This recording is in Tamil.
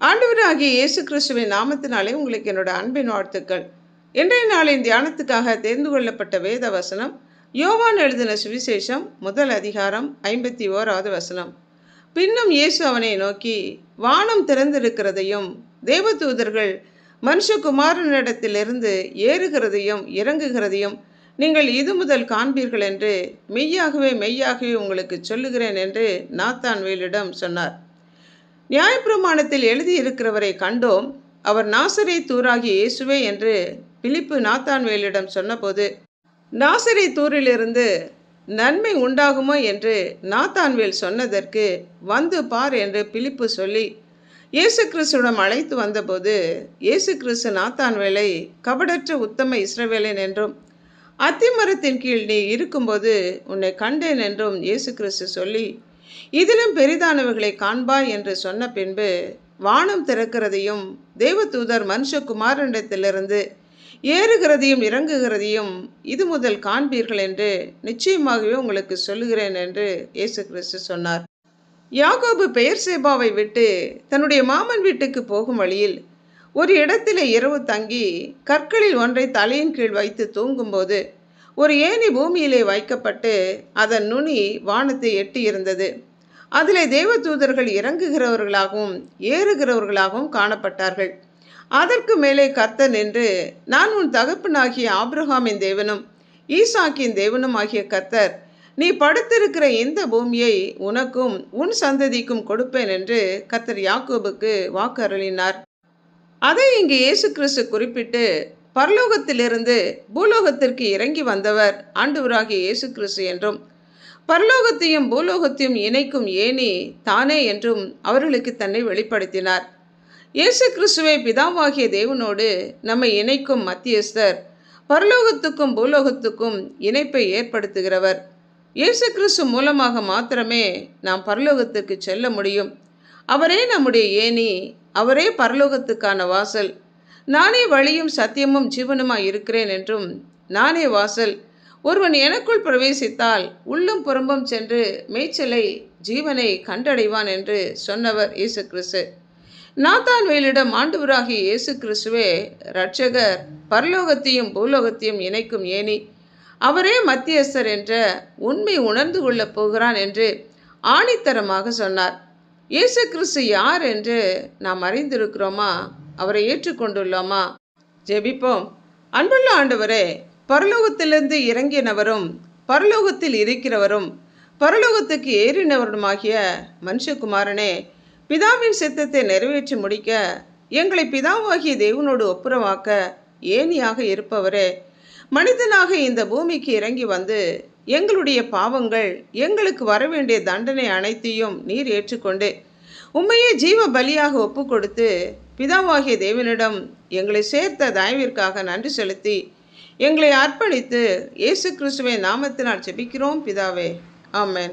ஆண்டவராகிய இயேசு கிறிஸ்துவின் நாமத்தினாலே உங்களுக்கு என்னோட அன்பின் வாழ்த்துக்கள். இன்றைய நாளின் தியானத்துக்காக தேர்ந்து கொள்ளப்பட்ட வேத வசனம் யோவான் எழுதின சுவிசேஷம் முதல் அதிகாரம் 51வது வசனம். பின்னும் இயேசு அவனை நோக்கி, வானம் திறந்திருக்கிறதையும் தேவதூதர்கள் மனுஷகுமாரனிடத்திலிருந்து ஏறுகிறதையும் இறங்குகிறதையும் நீங்கள் இது முதல் காண்பீர்கள் என்று மெய்யாகவே உங்களுக்கு சொல்லுகிறேன் என்று நாத்தான்வேலிடம் சொன்னார். நியாயப்பிரமாணத்தில் எழுதியிருக்கிறவரை கண்டோம், அவர் நாசரேத்தூராகிய இயேசுவே என்று பிலிப்பு நாத்தான்வேலிடம் சொன்னபோது, நாசரேத்தூரிலிருந்து நன்மை உண்டாகுமோ என்று நாத்தான்வேல் சொன்னதற்கு, வந்து பார் என்று பிலிப்பு சொல்லி இயேசு கிறிஸ்துவிடம் அழைத்து வந்தபோது, இயேசு கிறிஸ்து நாத்தான்வேலை கபடற்ற உத்தம இஸ்ரவேலன் என்றும் அத்திமரத்தின் கீழ் நீ இருக்கும்போது உன்னை கண்டேன் என்றும் இயேசு கிறிஸ்து சொல்லி, இதிலும் பெரிதானவர்களை காண்பாய் என்று சொன்ன பின்பு, வானம் திறக்கிறதையும் தேவதூதர் மனுஷகுமாரனிடத்திலிருந்து ஏறுகிறதையும் இறங்குகிறதையும் இது முதல் காண்பீர்கள் என்று நிச்சயமாகவே உங்களுக்கு சொல்லுகிறேன் என்று இயேசு கிறிஸ்து சொன்னார். யாக்கோபு பெயர்சேபாவை விட்டு தன்னுடைய மாமன் வீட்டுக்கு போகும் வழியில் ஒரு இடத்திலே இரவு தங்கி கற்களில் ஒன்றை தலையின் கீழ் வைத்து தூங்கும்போது ஒரு ஏணி பூமியிலே வைக்கப்பட்டு அதன் நுனி வானத்தை எட்டி இருந்தது. அதிலே தேவதூதர்கள் இறங்குகிறவர்களாகவும் ஏறுகிறவர்களாகவும் காணப்பட்டார்கள். அதற்கு மேலே கர்த்தர் நின்று, நான் உன் தகப்பனாகிய ஆபிரகாமின் தேவனும் ஈசாக்கின் தேவனும் ஆகிய கர்த்தர், நீ படுத்திருக்கிற இந்த பூமியை உனக்கும் உன் சந்ததிக்கும் கொடுப்பேன் என்று கர்த்தர் யாக்கோபுக்கு வாக்கு அருளினார். அதை இங்கு இயேசு கிறிஸ்து குறிப்பிட்டு, பரலோகத்திலிருந்து பூலோகத்திற்கு இறங்கி வந்தவர் ஆண்டவராகிய இயேசு கிறிஸ்து என்றும், பரலோகத்தையும் பூலோகத்தையும் இணைக்கும் ஏணி தானே என்றும் அவர்களுக்கு தன்னை வெளிப்படுத்தினார். இயேசு கிறிஸ்துவை பிதாவாகிய தேவனோடு நம்மை இணைக்கும் மத்தியஸ்தர், பரலோகத்துக்கும் பூலோகத்துக்கும் இணைப்பை ஏற்படுத்துகிறவர். இயேசு கிறிஸ்து மூலமாக மாத்திரமே நாம் பரலோகத்துக்கு செல்ல முடியும். அவரே நம்முடைய ஏணி, அவரே பரலோகத்துக்கான வாசல். நானே வழியும் சத்தியமும் ஜீவனுமாய் இருக்கிறேன் என்றும், நானே வாசல், ஒருவன் எனக்குள் பிரவேசித்தால் உள்ளும் புறம்பும் சென்று மேய்ச்சலை ஜீவனை கண்டடைவான் என்று சொன்னவர் இயேசு கிறிஸ்து. நாத்தான்வேலிடம் ஆண்டவராகிய இயேசு கிறிஸ்துவே இரட்சகர், பரலோகத்தையும் பூலோகத்தையும் இணைக்கும் ஏணி, அவரே மத்தியஸ்தர் என்ற உண்மை உணர்ந்து கொள்ளப் போகிறான் என்று ஆணித்தரமாக சொன்னார். இயேசு கிறிஸ்து யார் என்று நாம் அறிந்திருக்கிறோமா? அவரை ஏற்றுக்கொண்டுள்ளோமா? ஜெபிப்போம். அன்புள்ள ஆண்டவரே, பரலோகத்திலிருந்து இறங்கினவரும் பரலோகத்தில் இருக்கிறவரும் பரலோகத்துக்கு ஏறினவருமாகிய மனுஷகுமாரனே, பிதாவின் சித்தத்தை நிறைவேற்றி முடிக்க எங்களை பிதாவாகிய தேவனோடு ஒப்புரவாக்க ஏணியாக இருப்பவரே, மனிதனாக இந்த பூமிக்கு இறங்கி வந்து எங்களுடைய பாவங்கள், எங்களுக்கு வரவேண்டிய தண்டனை அனைத்தையும் நீர் ஏற்றுக்கொண்டு உம்மையே ஜீவ பலியாக ஒப்பு கொடுத்து பிதாவாகிய தேவனிடம் எங்களை சேர்த்த தயவிற்காக நன்றி செலுத்தி எங்களை அர்ப்பணித்து இயேசு கிறிஸ்துவின் நாமத்தினால் ஜெபிக்கிறோம் பிதாவே. ஆமென்.